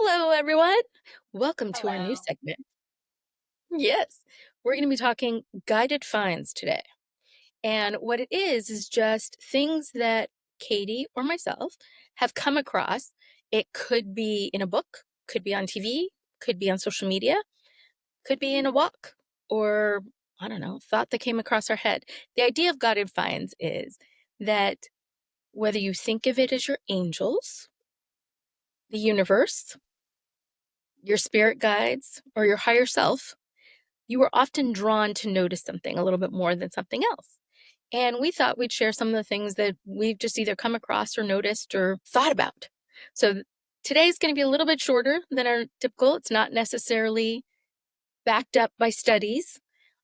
Hello, everyone. Welcome to our new Hello. segment. Yes, we're going to be talking guided finds today. And what it is just things that Katie or myself have come across. It could be in a book, could be on TV, could be on social media, could be in a walk, or I don't know, thought that came across our head. The idea of guided finds is that whether you think of it as your angels, the universe, your spirit guides, or your higher self, you are often drawn to notice something a little bit more than something else. And we thought we'd share some of the things that we've just either come across or noticed or thought about. So today's going to be a little bit shorter than our typical. It's not necessarily backed up by studies.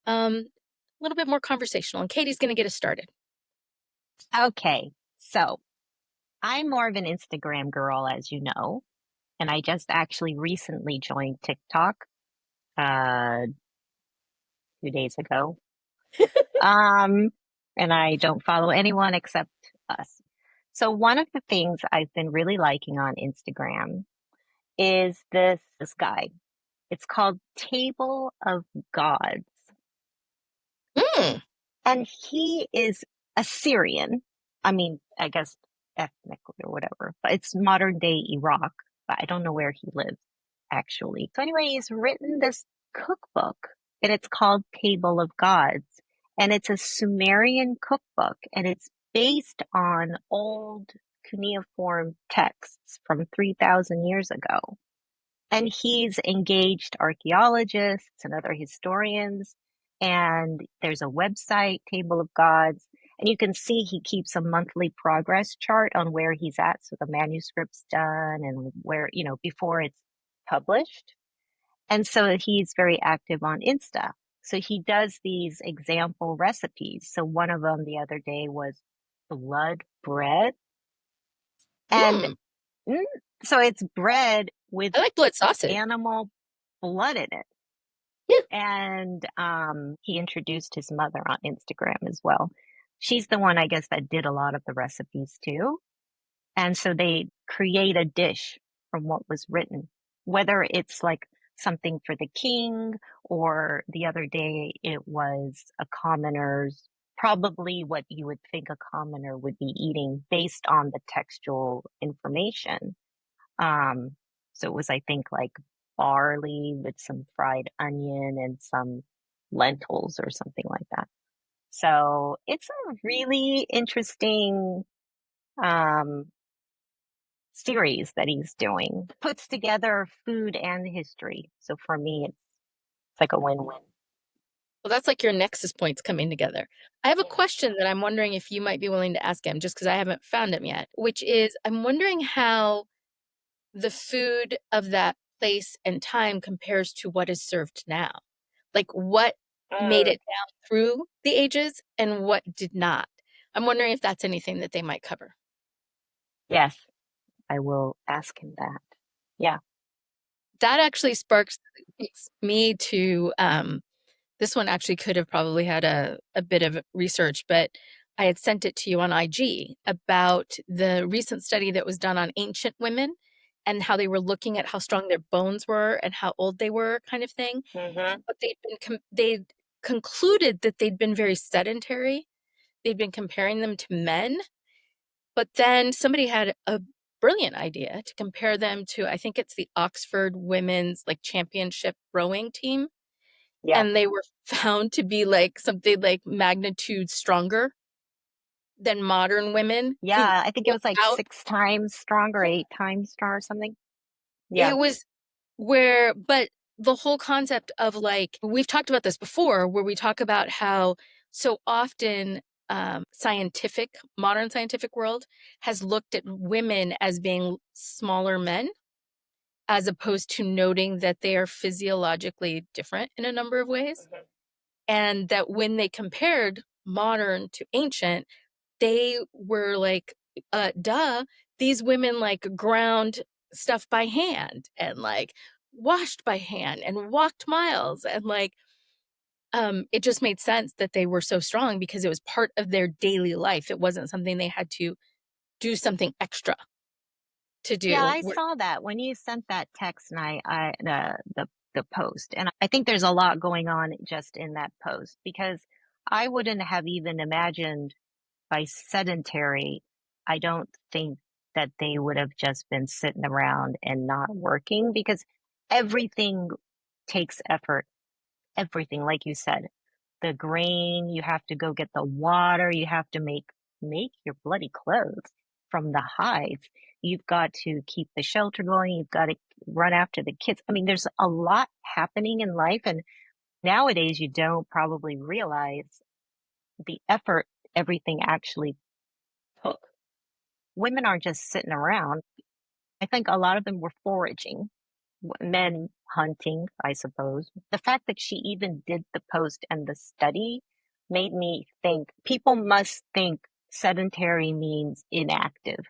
A little bit more conversational. And Katie's going to get us started. Okay, so I'm more of an Instagram girl, as you know, and I just actually recently joined TikTok uh 2 days ago. Um, and I don't follow anyone except us. So one of the things I've been really liking on Instagram is this guy. It's called Table of Gods, Mm, and he is Assyrian. I mean, I guess ethnically or whatever, but it's modern day Iraq, but I don't know where he lives actually. So anyway, he's written this cookbook and it's called Table of Gods, and it's a Sumerian cookbook, and it's based on old cuneiform texts from 3,000 years ago. And he's engaged archaeologists and other historians. And there's a website, Table of Gods. And you can see he keeps a monthly progress chart on where he's at. So the manuscript's done and where, before it's published. And so he's very active on Insta. So he does these example recipes. So one of them the other day was blood bread. And mm. mm, so it's bread with I like blood sausage. animal blood in it. Yeah. And he introduced his mother on Instagram as well. She's the one, I guess, that did a lot of the recipes too. And so they create a dish from what was written, whether it's like something for the king, or the other day it was a commoner's, probably what you would think a commoner would be eating based on the textual information. Um, so it was, I think, like barley with some fried onion and some lentils or something like that. So it's a really interesting um, series that he's doing. Puts together food and history. So for me, it's like a win-win. Well, that's like your nexus points coming together. I have a question that I'm wondering if you might be willing to ask him, just because I haven't found him yet, which is I'm wondering how the food of that place and time compares to what is served now. Like what made Mm, it down through the ages and what did not. I'm wondering if that's anything that they might cover. yes, I will ask him that. Yeah. That actually sparks takes me to this one actually could have probably had a bit of research, but I had sent it to you on IG about the recent study that was done on ancient women and how they were looking at how strong their bones were and how old they were, kind of thing. Hmm. But they concluded that they'd been very sedentary. They'd been comparing them to men, but then somebody had a brilliant idea to compare them to, I think it's the Oxford women's like championship rowing team, Yeah. and they were found to be like something like magnitude stronger than modern women who Yeah. I think it work was like out. 6 times stronger, 8 times stronger or something. Yeah. It was where, but the whole concept of like, we've talked about this before, where we talk about how so often modern scientific world has looked at women as being smaller men, as opposed to noting that they are physiologically different in a number of ways. And that when they compared modern to ancient, they were like, duh, these women like ground stuff by hand and like washed by hand and walked miles and like it just made sense that they were so strong because it was part of their daily life. It wasn't something they had to do something extra to Yeah, do. I saw that when you sent that text and the post. And I think there's a lot going on just in that post because I wouldn't have even imagined by sedentary, I don't think that they would have just been sitting around and not working because everything takes effort. Everything, like you said, the grain, you have to go get the water, you have to make your bloody clothes from the hides. You've got to keep the shelter going, you've got to run after the kids. I mean, there's a lot happening in life, and nowadays you don't probably realize the effort everything actually took. Women aren't just sitting around. I think a lot of them were foraging, men hunting, I suppose. The fact that she even did the post and the study made me think people must think sedentary means inactive,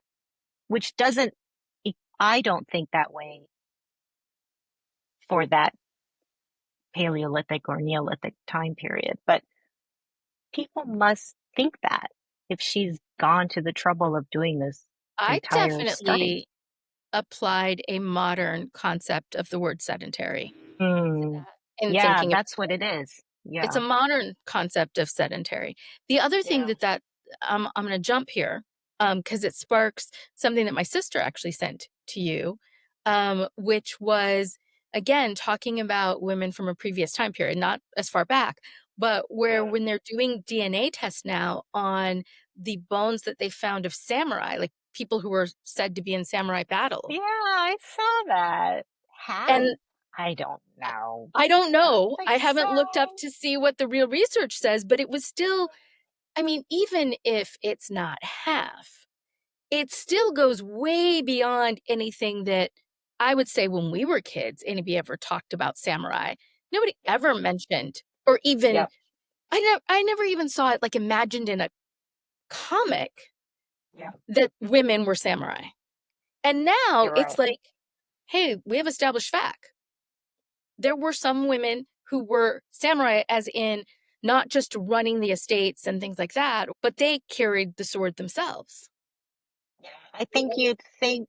which doesn't, I don't think that way for that Paleolithic or Neolithic time period. But people must think that if she's gone to the trouble of doing this I entire study. definitely applied a modern concept of the word sedentary to Hmm. that in Yeah, thinking about that's what it is. it's Yeah. a modern concept of sedentary. The other thing Yeah. that I'm going to jump here because it sparks something that my sister actually sent to you, which was again talking about women from a previous time period, not as far back, but where Yeah. when they're doing DNA tests now on the bones that they found of samurai, like people who were said to be in samurai battle, Yeah, I saw that. Half? and I don't know. I don't I don't know. think I haven't looked up so. to see what the real research says, but it was still, I mean, even if it's not half, it still goes way beyond anything that I would say when we were kids, anybody ever talked about samurai. Nobody Yeah. ever mentioned, or even, Yep. I never even saw it like imagined in a comic Yeah. that women were samurai. And now You're it's right. like, hey, we have established fact. There were some women who were samurai, as in not just running the estates and things like that, but they carried the sword themselves. Yeah. I think you'd think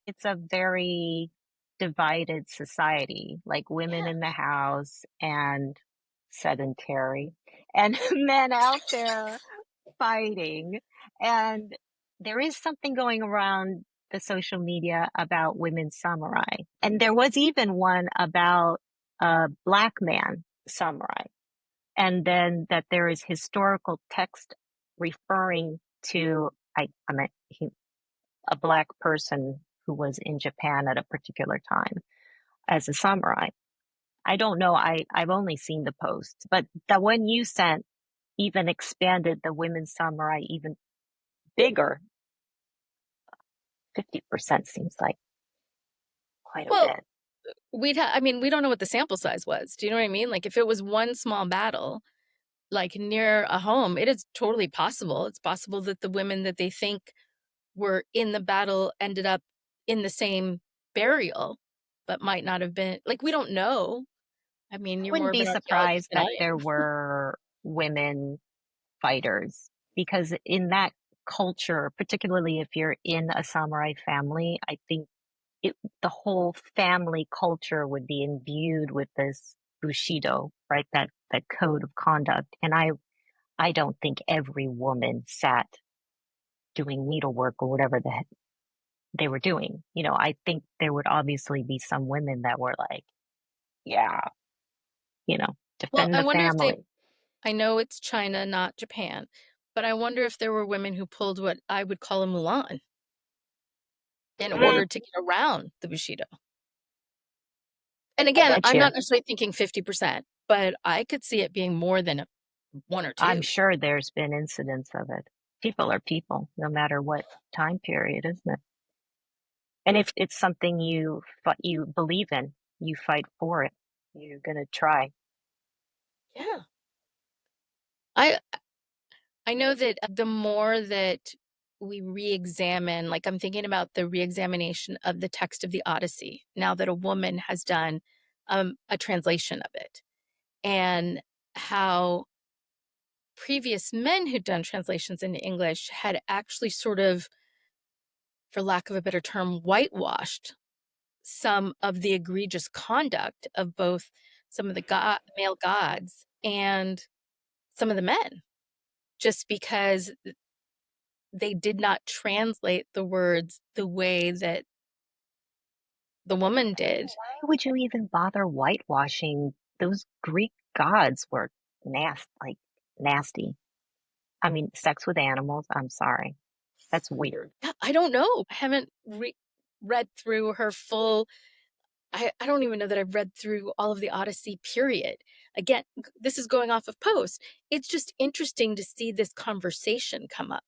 it's a very divided society, like women Yeah. in the house and sedentary, and men out there fighting. And there is something going around the social media about women samurai. And there was even one about a black man samurai. And then that there is historical text referring to I mean, a black person who was in Japan at a particular time as a samurai. I don't know. I've only seen the posts, but the one you sent even expanded the women samurai even bigger. 50% seems like quite a Well, bit. I mean, we don't know what the sample size was. Do you know what I mean? Like if it was one small battle, like near a home, it is totally possible. It's possible that the women that they think were in the battle ended up in the same burial, but might not have been. Like we don't know. I mean, I you're more wouldn't of be an archaeologist surprised than that I there am. were women fighters because in that culture, particularly if you're in a samurai family, I think the whole family culture would be imbued with this bushido, right? That code of conduct. And I don't think every woman sat doing needlework or whatever the heck they were doing. I think there would obviously be some women that were like, yeah, Well, defend I the wonder if they, family. I know it's China, not Japan, but I wonder if there were women who pulled what I would call a Mulan in Mm, order to get around the Bushido. And I again, bet I'm you. not necessarily thinking 50%, but I could see it being more than one or I'm two. sure there's been incidents of it. People are people, no matter what time period, isn't it? And if it's something you believe in, you fight for it. You're gonna try. Yeah. I I know that the more that we re-examine, like I'm thinking about the re-examination of the text of the Odyssey, now that a woman has done a translation of it, and how previous men who'd done translations into English had actually sort of for lack of a better term, whitewashed some of the egregious conduct of both some of the male gods and some of the men, just because they did not translate the words the way that the woman I mean, did. why would you even bother whitewashing? Those Greek gods were nasty. I mean, sex with animals, I'm sorry. That's weird. Yeah, I don't know. I haven't read through her full. I don't even know that I've read through all of the Odyssey, period. Again, this is going off of post. It's just interesting to see this conversation come up.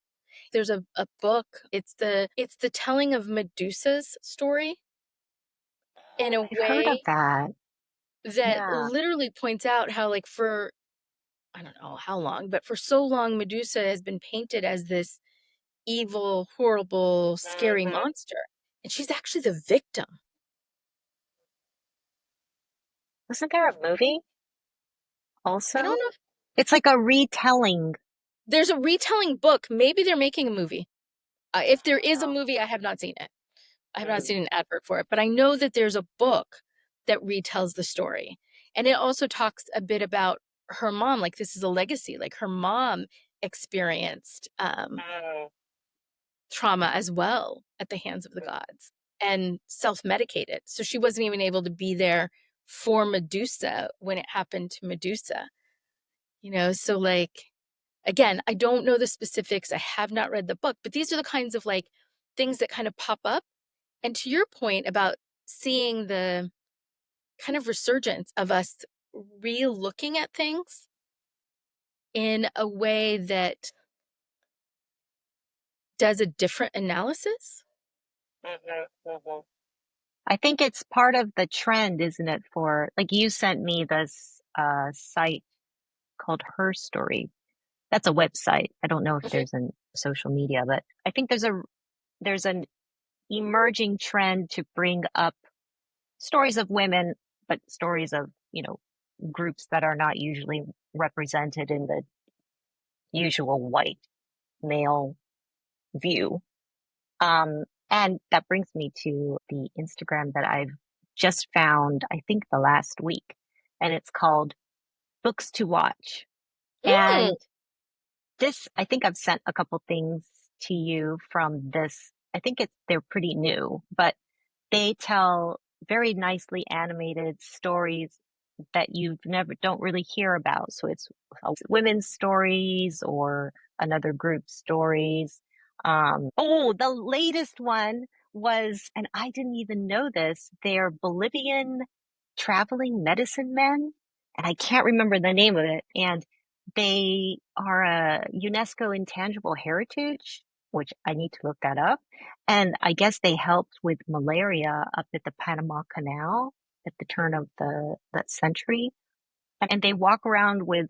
There's a book. It's the telling of Medusa's story in a I've heard of way that. that Yeah. literally points out how, like, for I don't know how long, but for so long, Medusa has been painted as this evil, horrible, scary Mhm. monster. And she's actually the victim. Wasn't there a movie I don't also? know if It's like a retelling. there's a retelling book. Maybe they're making a movie. If there is a Oh. movie, I have not seen it. I have not Mm. seen an advert for it, but I know that there's a book that retells the story. And it also talks a bit about her mom. Like, this is a legacy. Like, her mom experienced Mm. trauma as well at the hands of the gods and self-medicated. So she wasn't even able to be there for Medusa when it happened to Medusa. So, like, again, I don't know the specifics. I have not read the book, but these are the kinds of, like, things that kind of pop up. And to your point about seeing the kind of resurgence of us re-looking at things in a way that does a different analysis. Mhm, mhm. I think it's part of the trend, isn't it? For like you sent me this site called Her Story. That's a website. I don't know if Mhm. there's a social media, but I think there's an emerging trend to bring up stories of women, but stories of, groups that are not usually represented in the usual white male view. And that brings me to the Instagram that I've just found, I think the last week, and it's called Books to Watch. Mm. And this, I think I've sent a couple things to you from this. I think they're pretty new, but they tell very nicely animated stories that you never don't really hear about. So it's women's stories or another group's stories. Oh, the latest one was, and I didn't even know this, they're Bolivian traveling medicine men, and I can't remember the name of it. And they are a UNESCO intangible heritage, which I need to look that up. And I guess they helped with malaria up at the Panama Canal at the turn of that century. And they walk around with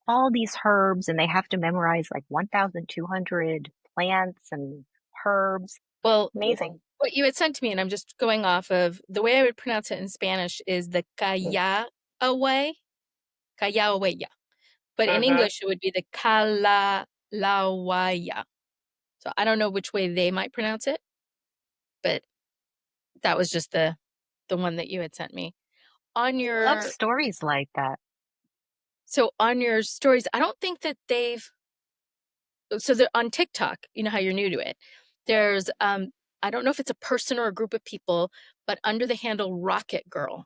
all these herbs and they have to memorize like 1,200 plants and herbs. Well, Amazing. what you had sent to me, and I'm just going off of the way I would pronounce it in Spanish, is the Kallawaya, Kallawaya. But in Mm-hmm. English, it would be the Kallawaya. So I don't know which way they might pronounce it, but that was just the one that you had sent me. On I love your stories like that. so on your stories, I don't think that they've so they're on TikTok, you know how you're new to it. There's I don't know if it's a person or a group of people, but under the handle Rocket Girl.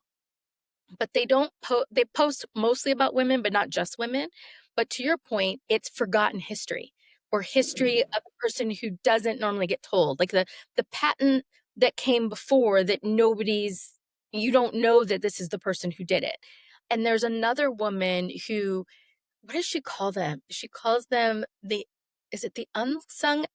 But they don't they post mostly about women, but not just women. But to your point, it's forgotten history or history of a person who doesn't normally get told. Like the patent that came before that you don't know that this is the person who did it. And there's another woman who, what does she call them? She calls them is it the unsung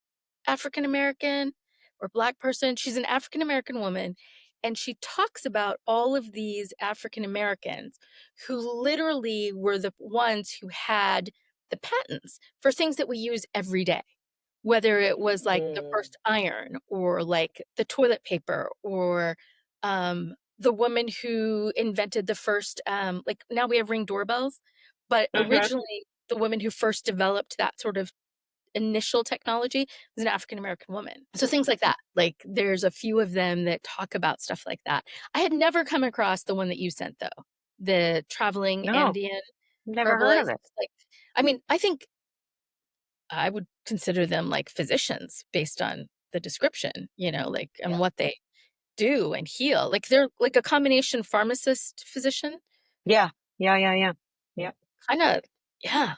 African American or Black person? She's an African American woman. And she talks about all of these African Americans who literally were the ones who had the patents for things that we use every day, whether it was like the Mm. first iron or like the toilet paper or the woman who invented the first, like now we have Ring doorbells, but Mm-hmm. originally the woman who first developed that sort of initial technology was an African American woman. So things like that. Like there's a few of them that talk about stuff like that. I had never come across the one that you sent though. The traveling No, Andean never heard of herbalists. it. Like, I mean, I think I would consider them like physicians based on the description, like and Yeah. what they do and heal. Like they're like a combination pharmacist physician. Yeah. Yeah. Yeah. Yeah. Yeah. Kind of, yeah.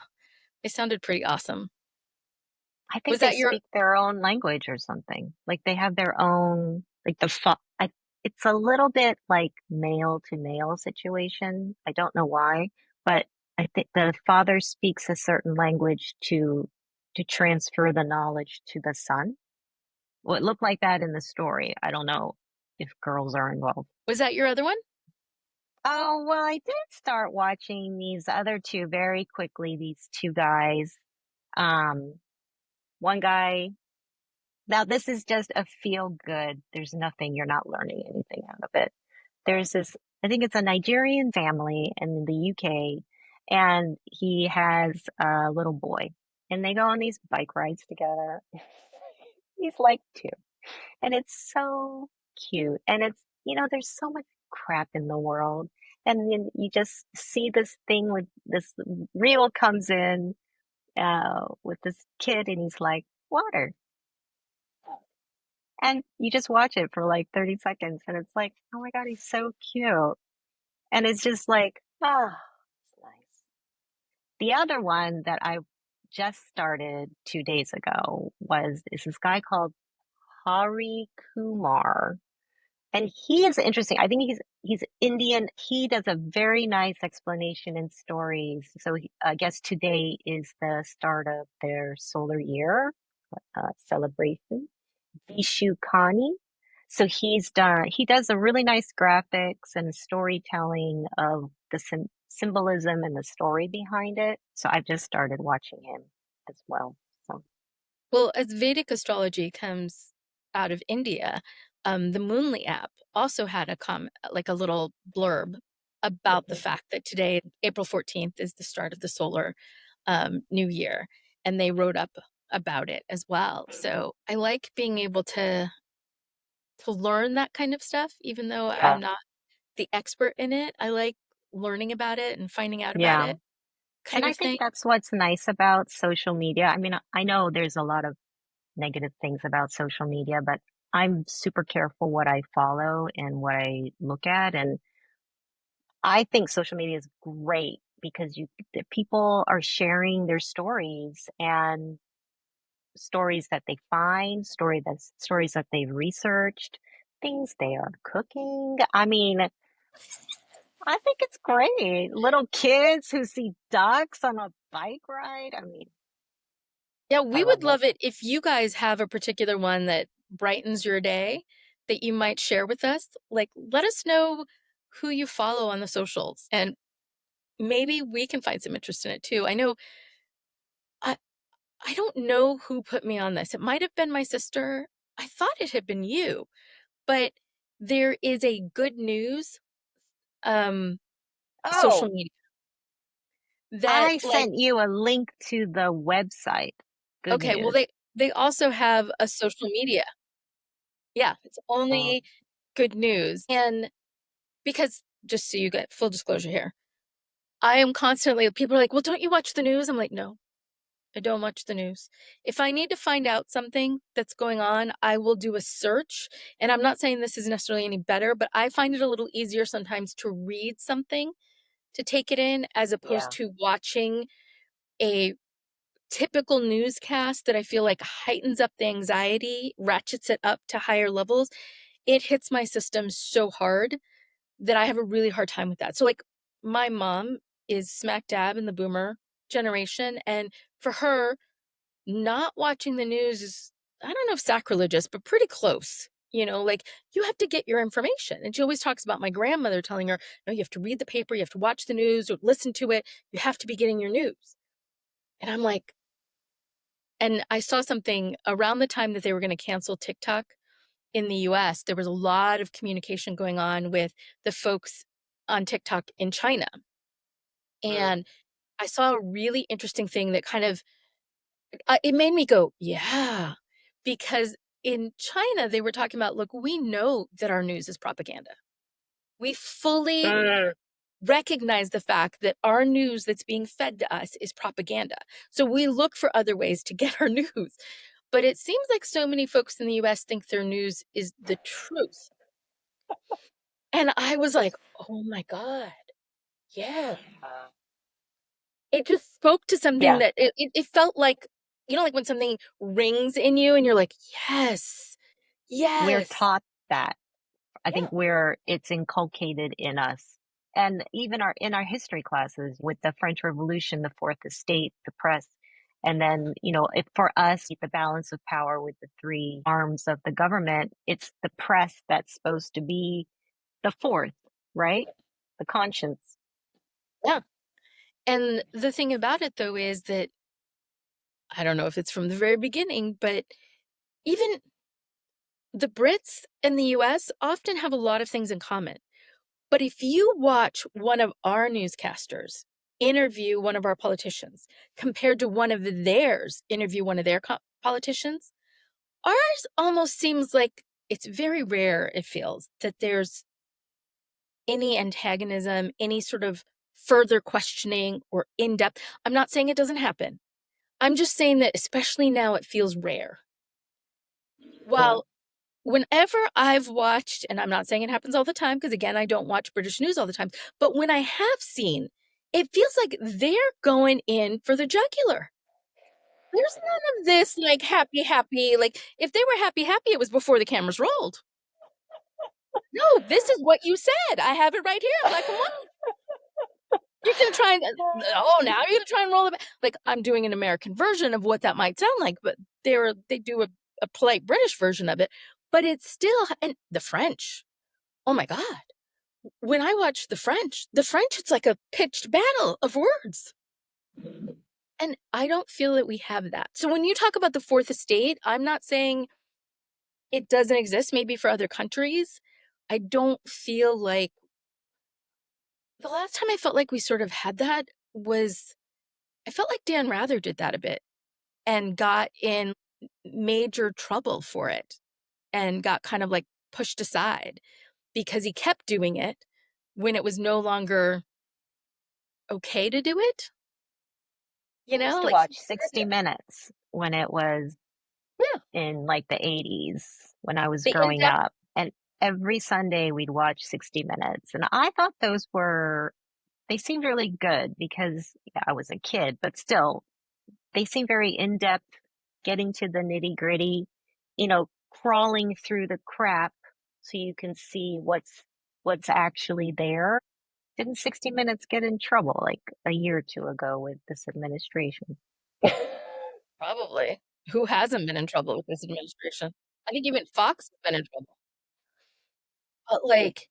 It sounded pretty awesome. I think Was they that your speak their own language or something. Like they have their own, like it's a little bit like male to male situation. I don't know why, but I think the father speaks a certain language to transfer the knowledge to the son. Well, it looked like that in the story. I don't know if girls are involved. was that your other one? Oh, well, I did start watching these other two very quickly, these two guys. Um, one guy, now this is just a feel good. There's nothing, you're not learning anything out of it. There's this, I think it's a Nigerian family in the UK, and he has a little boy, and they go on these bike rides together. He's like two. And it's so cute. And there's so much crap in the world. And then you just see this thing with this reel comes in with this kid, and he's like, water. And you just watch it for like 30 seconds, and it's like, oh my God, he's so cute. And it's just like, it's nice. The other one that I just started 2 days ago is this guy called Hari Kumar. And he is interesting. I think he's Indian. He does a very nice explanation in stories. So I guess today is the start of their solar year celebration, Vishu Kani. So he does a really nice graphics and storytelling of the symbolism and the story behind it. So I've just started watching him as well. So Well, as Vedic astrology comes out of India, the Moonly app also had like a little blurb about the mhm. fact that today, April 14th, is the start of the solar new year, and they wrote up about it as well. So I like being able to learn that kind of stuff, even though I'm Yeah, not the expert in it. I like learning about it and finding out about yeah. it, And kind I of think thing. that's what's nice about social media. I mean, I know there's a lot of negative things about social media, but I'm super careful what I follow and what I look at. And I think social media is great because the people are sharing their stories and stories that they find, stories that they've researched, things they are cooking. I mean, I think it's great. Little kids who see ducks on a bike ride. I mean, Yeah, I we would love it. love it if you guys have a particular one that brightens your day that you might share with us. Like, let us know who you follow on the socials, and maybe we can find some interest in it too. I I don't know who put me on this. It might have been my sister. I thought it had been you, but there is a good news um social Oh, media that I like sent you a link to the website. Good okay, well news. they also have a social media. Yeah, it's Oh, only good news. And because just so you get full disclosure here, I am constantly, people are like, well, don't you watch the news? I'm like, no, I don't watch the news. If I need to find out something that's going on, I will do a search. And I'm not saying this is necessarily any better, but I find it a little easier sometimes to read something to take it in as opposed yeah. to watching a typical newscast that I feel like heightens up the anxiety, ratchets it up to higher levels. It hits my system so hard that I have a really hard time with that. So, like, my mom is smack dab in the boomer generation. And for her, not watching the news is, I don't know if sacrilegious, but pretty close. Like you have to get your information. And she always talks about my grandmother telling her, no, you have to read the paper, you have to watch the news or listen to it. You have to be getting your news. And I'm like, and I saw something around the time that they were going to cancel TikTok in the US, there was a lot of communication going on with the folks on TikTok in China. Mm. And I saw a really interesting thing that kind of It made me go, yeah, because in China, they were talking about, look, we know that our news is propaganda. We fully recognize the fact that our news that's being fed to us is propaganda. So we look for other ways to get our news. But it seems like so many folks in the US think their news is the truth. And I was like, oh my God, yeah. It just spoke to something Yeah, that it felt like, like when something rings in you and you're like, yes, we're yes. taught that. I Yeah, think it's inculcated in us. And even in our history classes with the French Revolution, the Fourth Estate, the press, and then, if for us, the balance of power with the three arms of the government, it's the press that's supposed to be the fourth, right? The conscience. yeah. And the thing about it, though, is that I don't know if it's from the very beginning, but even the Brits and the US often have a lot of things in common. But if you watch one of our newscasters interview one of our politicians compared to one of theirs interview one of their politicians, ours almost seems like it's very rare, it feels, that there's any antagonism, any sort of further questioning or in depth. I'm not saying it doesn't happen. I'm just saying that especially now it feels rare. While whenever I've watched, and I'm not saying it happens all the time, because again, I don't watch British news all the time, but when I have seen, it feels like they're going in for the jugular. There's none of this like happy, happy. Like if they were happy, happy, it was before the cameras rolled. No, this is what you said. I have it right here in black and white. You're gonna try and now you're gonna try and roll it back. Like I'm doing an American version of what that might sound like, but they do a polite British version of it. But it's still, and the French. Oh my God. When I watch the French, it's like a pitched battle of words. And I don't feel that we have that. So when you talk about the fourth estate, I'm not saying it doesn't exist, maybe for other countries. I don't feel like the last time I felt like we sort of had that was I felt like Dan Rather did that a bit and got in major trouble for it and got kind of like pushed aside because he kept doing it when it was no longer okay to do it. I used to Like he watch said 60 Minutes when it was yeah, in like the 80s when I was the growing in-depth. up. And every Sunday we'd watch 60 Minutes. And I thought they seemed really good because yeah, I was a kid, but still, they seem very in depth, getting to the nitty gritty, crawling through the crap so you can see what's actually there. Didn't 60 Minutes get in trouble like a year or two ago with this administration? Probably. Who hasn't been in trouble with this administration? I think even Fox has been in trouble. But like,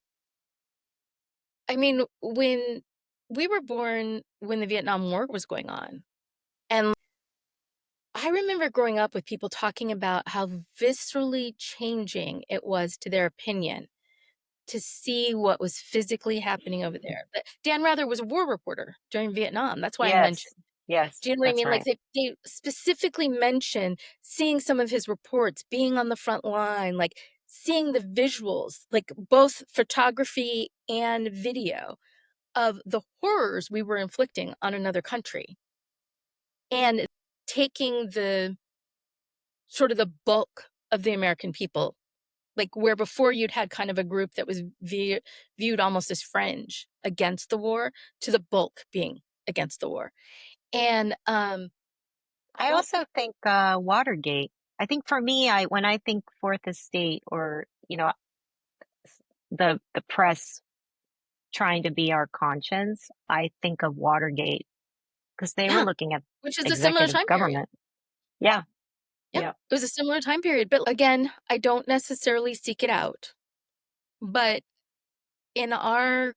I mean, when we were born when the Vietnam War was going on, and I remember growing up with people talking about how viscerally changing it was to their opinion to see what was physically happening over there. But Dan Rather was a war reporter during Vietnam. That's why I mentioned. Yes, yes, Do you know what I that's mean? Like right. they specifically mention seeing some of his reports, being on the front line, like seeing the visuals, like both photography and video of the horrors we were inflicting on another country and taking the sort of the bulk of the American people, like where before you'd had kind of a group that was viewed almost as fringe against the war to the bulk being against the war. And I I don't also think Watergate. I think for me, I when I think Fourth Estate or the press trying to be our conscience, I think of Watergate because they were yeah, looking at which is a similar executive time period. government. Yeah, Yeah, yeah. it was a similar time period, but again, I don't necessarily seek it out. But in our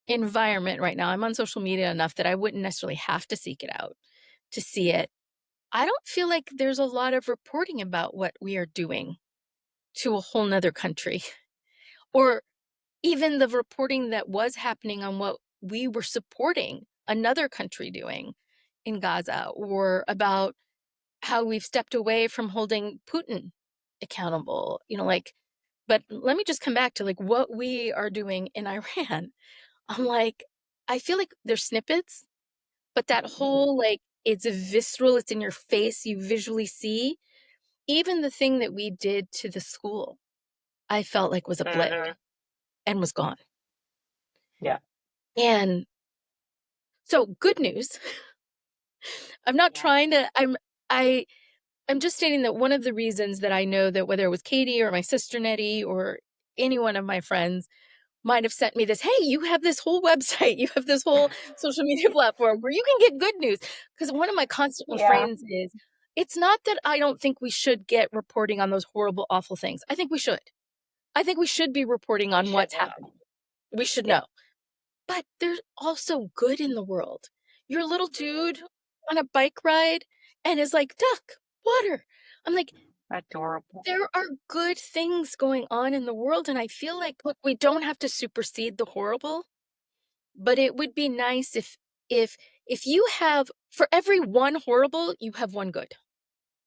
environment right now, I'm on social media enough that I wouldn't necessarily have to seek it out to see it. I don't feel like there's a lot of reporting about what we are doing to a whole nother country, or even the reporting that was happening on what we were supporting another country doing. in Gaza, or about how we've stepped away from holding Putin accountable, like, but let me just come back to like what we are doing in Iran. I'm like, I feel like there's snippets, but that whole like it's a visceral, it's in your face, you visually see. Even the thing that we did to the school, I felt like was a blip Hmm. and was gone. Yeah. And so good news. I'm not Yeah. trying to I I'm just stating that one of the reasons that I know that whether it was Katie or my sister Nettie or any one of my friends might have sent me this, hey, you have this whole website, you have this whole social media platform where you can get good news. Because one of my constant Yeah. refrains is, it's not that I don't think we should get reporting on those horrible, awful things. I think we should. I think we should be reporting We on should what's know. happening. We should Yeah. know. But there's also good in the world. Your little dude on a bike ride and is like, duck, water. I'm like, Adorable. there are good things going on in the world. And I feel like, look, we don't have to supersede the horrible, but it would be nice if if you have, for every one horrible, you have one good.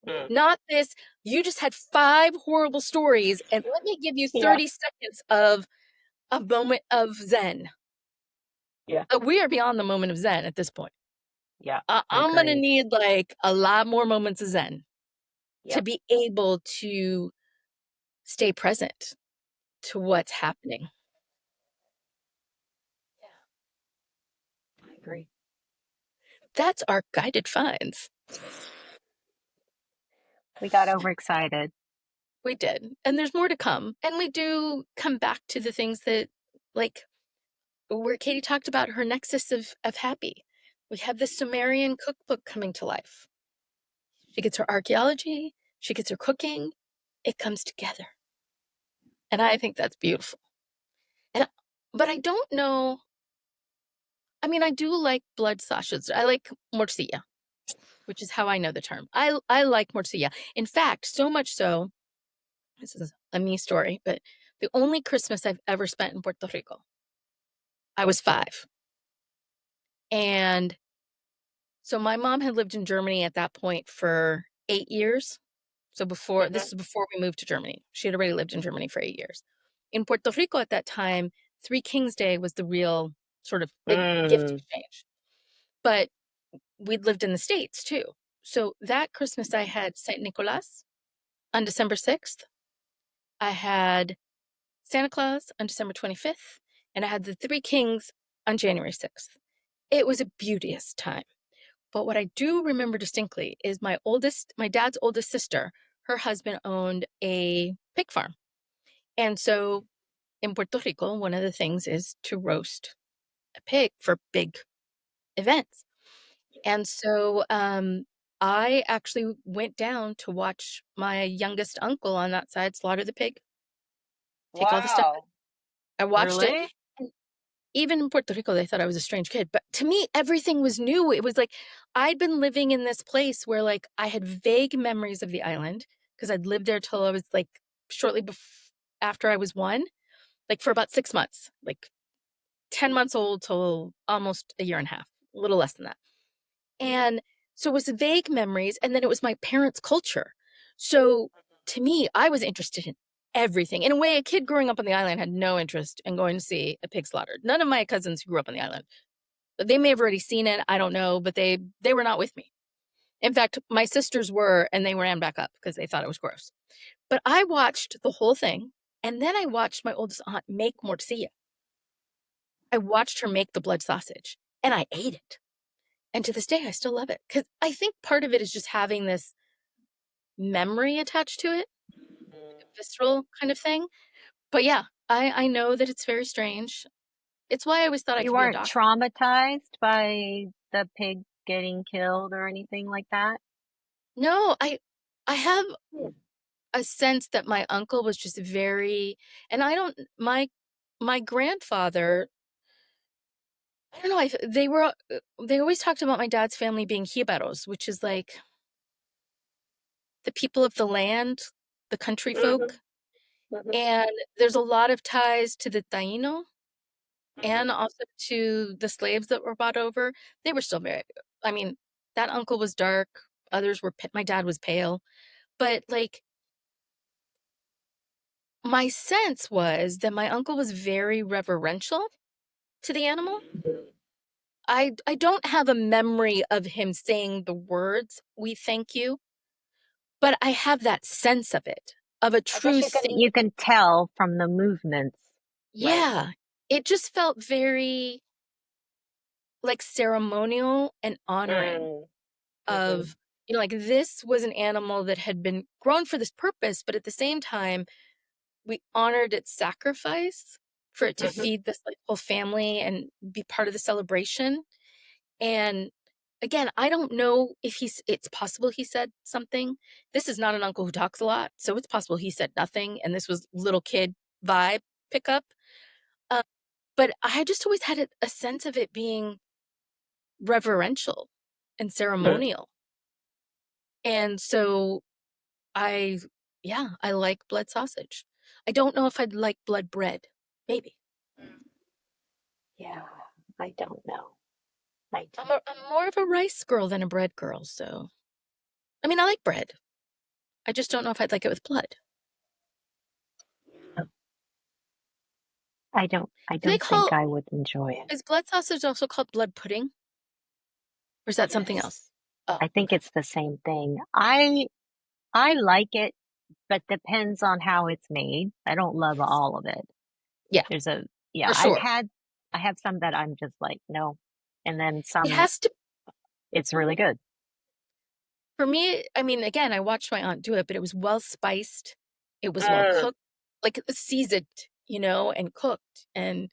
Mm. Not this, you just had five horrible stories and let me give you Yeah. 30 seconds of a moment of zen. Yeah. We are beyond the moment of zen at this point. Yeah. I'm going to Agreed. need like a lot more moments of zen to Yep. be able to stay present to what's happening. I agree. That's our guided finds. We got overexcited. We did. And there's more to come. And we do come back to the things that, like, where Katie talked about her nexus of happy. We have the Sumerian cookbook coming to life. She gets her archaeology, she gets her cooking, it comes together. And I think that's beautiful. And but I don't know. I mean, I do like blood sausage. I like morcilla, which is how I know the term. I like morcilla. In fact, so much so, this is a me story, but the only Christmas I've ever spent in Puerto Rico, I was 5. And so my mom had lived in Germany at that point for 8 years. So this Hmm. is before we moved to Germany. She had already lived in Germany for 8 years. In Puerto Rico at that time, Three Kings Day was the real sort of big gift Mm. exchange. But we'd lived in the States too. So that Christmas I had Saint Nicholas on December 6th. I had Santa Claus on December 25th, and I had the Three Kings on January 6th. It was a beauteous time. But what I do remember distinctly is my dad's oldest sister, her husband owned a pig farm. And so in Puerto Rico, one of the things is to roast a pig for big events. And so I actually went down to watch my youngest uncle on that side slaughter the pig, take all the stuff. Wow. I watched it. Really? And even in Puerto Rico, they thought I was a strange kid. But to me, everything was new. It was like I'd been living in this place where like I had vague memories of the island because I'd lived there till I was like shortly after I was 1, like for about 6 months, like 10 months old till almost a year and a half, a little less than that. And so it was vague memories. And then it was my parents' culture. So to me, I was interested in everything. In a way, a kid growing up on the island had no interest in going to see a pig slaughtered. None of my cousins who grew up on the island, they may have already seen it. I don't know, but they were not with me. In fact, my sisters were, and they ran back up because they thought it was gross. But I watched the whole thing. And then I watched my oldest aunt make morcilla. I watched her make the blood sausage and I ate it. And to this day, I still love it because I think part of it is just having this memory attached to it, like a visceral kind of thing. But yeah, I know that it's very strange. It's why I always thought I You could be a weren't doctor. traumatized by the pig getting killed or anything like that? No, I have a sense that my uncle was just very, and I don't my grandfather. I don't know. They always talked about my dad's family being jibaros, which is like the people of the land, the country Hmm. folk. Hmm. And there's a lot of ties to the Taino Hmm. and also to the slaves that were brought over. They were still very, I mean, that uncle was dark. Others were, my dad was pale. But like, my sense was that my uncle was very reverential to the animal. I don't have a memory of him saying the words, "We thank you," but I have that sense of it, of a I guess true you can thing. you can tell from the movements, right? Yeah. It just felt very like ceremonial and honoring Mm, hmm. of, like this was an animal that had been grown for this purpose, but at the same time, we honored its sacrifice for it to Hmm. feed this like whole family and be part of the celebration. And again, I don't know if it's possible he said something. This is not an uncle who talks a lot, so it's possible he said nothing and this was little kid vibe pickup. Uh, but I just always had a sense of it being reverential and ceremonial. And so I, yeah, I like blood sausage. I don't know if I'd like blood bread. Maybe. Yeah, I don't know. I I'm more of a rice girl than a bread girl, so I mean, I like bread. I just don't know if I'd like it with blood. I Do they don't think call I would enjoy it. is blood sausage also called blood pudding, or is that something else? Yes. Oh, I think okay. it's the same thing. I like it, but depends on how it's made. I don't love Yes. all of it. Yeah, There's a yeah, for sure. I have some that I'm just like, no. And then It some has to, it's really good. for me, I mean, again, I watched my aunt do it, but it was well spiced. It was well Mm, cooked, like seasoned, and cooked. And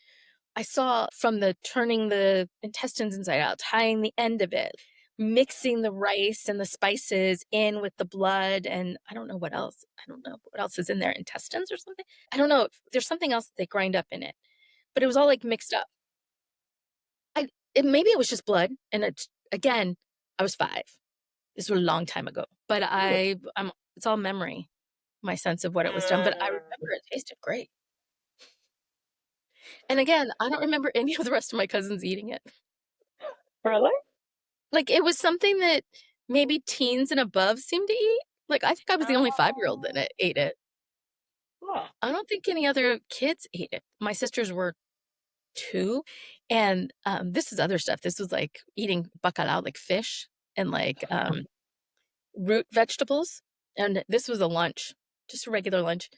I saw from the turning the intestines inside out, tying the end of it, mixing the rice and the spices in with the blood, and I don't know what else. I don't know what else is in there, intestines or something. I don't know. There's something else that they grind up in it, but it was all like mixed up. Maybe it was just blood, and it's again, I was 5. This was a long time ago, but it's all memory, my sense of what it was done. But I remember mm. it tasted great. And again, I don't remember any of the rest of my cousins eating it. Really? Like, it was something that maybe teens and above seemed to eat. Like, I think I was the only 5-year-old that ate it. Oh, I don't think any other kids ate it. My sisters were 2, and, this is other stuff. This was, like, eating bacalao, like fish, and, like, root vegetables, and this was a lunch, just a regular lunch,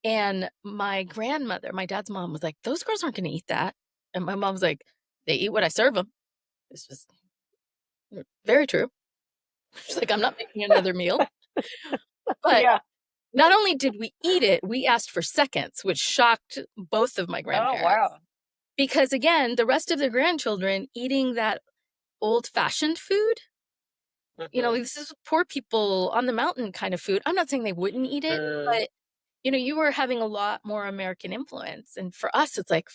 and my grandmother, my dad's mom, was like, "Those girls aren't gonna eat that," and my mom's like, "They eat what I serve them." This was very true. She's like, "I'm not making another meal." But yeah. not only did we eat it, we asked for seconds, which shocked both of my Oh, grandparents. wow. Because again, the rest of the grandchildren eating that old-fashioned food, Hmm. this is poor people on the mountain kind of food. I'm not saying they wouldn't eat it, Mm, but, you were having a lot more American influence, and for us, it's like,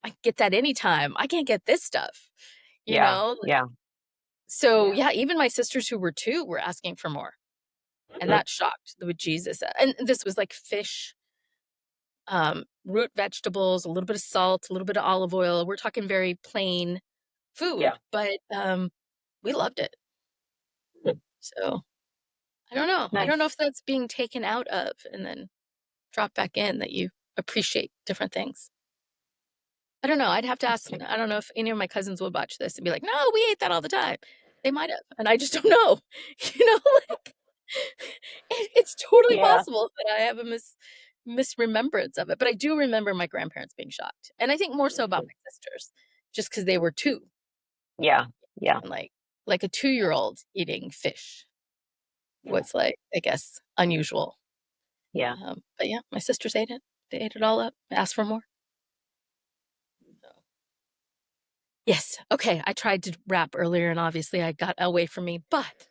I get that anytime. I can't get this stuff, yeah, like yeah. so, Yeah. yeah, even my sisters who were 2 were asking for more, and Mm, that shocked the bejesus and this was like fish, root vegetables, a little bit of salt, a little bit of olive oil. We're talking very plain yeah. food, but, we loved it. Mm, So, I don't know. I don't know nice. if that's being taken out of and then dropped back in that you appreciate different things. I don't know. I'd have to ask them. Interesting. I don't know if any of my cousins would watch this and be like, "No, we ate that all the time." They might have, and I just don't know. You know, like, it's totally Yeah. possible that I have a misremembrance of it, but I do remember my grandparents being shocked, and I think more so about Mhm. my sisters, just because they were 2, Yeah. Yeah. and, like a 2-year-old eating fish was, like, I guess, unusual. Yeah. But yeah, my sisters ate it. They ate it all up, asked for more. So yes, okay, I tried to rap earlier, and obviously I got away from me, but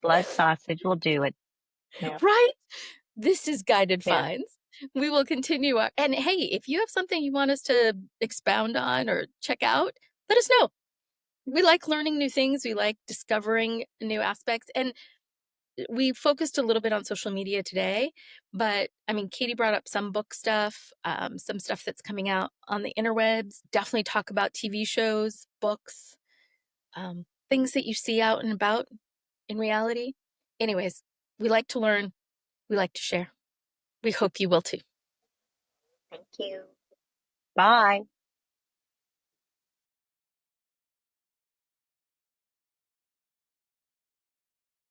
Blood sausage will do it. Yeah. right? This is Guided Yeah. Finds. We will continue our and hey, if you have something you want us to expound on or check out, let us know. We like learning new things, we like discovering new aspects, and we focused a little bit on social media today, but I mean, Katie brought up some book stuff, some stuff that's coming out on the interwebs. Definitely talk about TV shows, books. things that you see out and about in reality. Anyways, we like to learn, we like to share. We hope you will too. Thank you. Bye.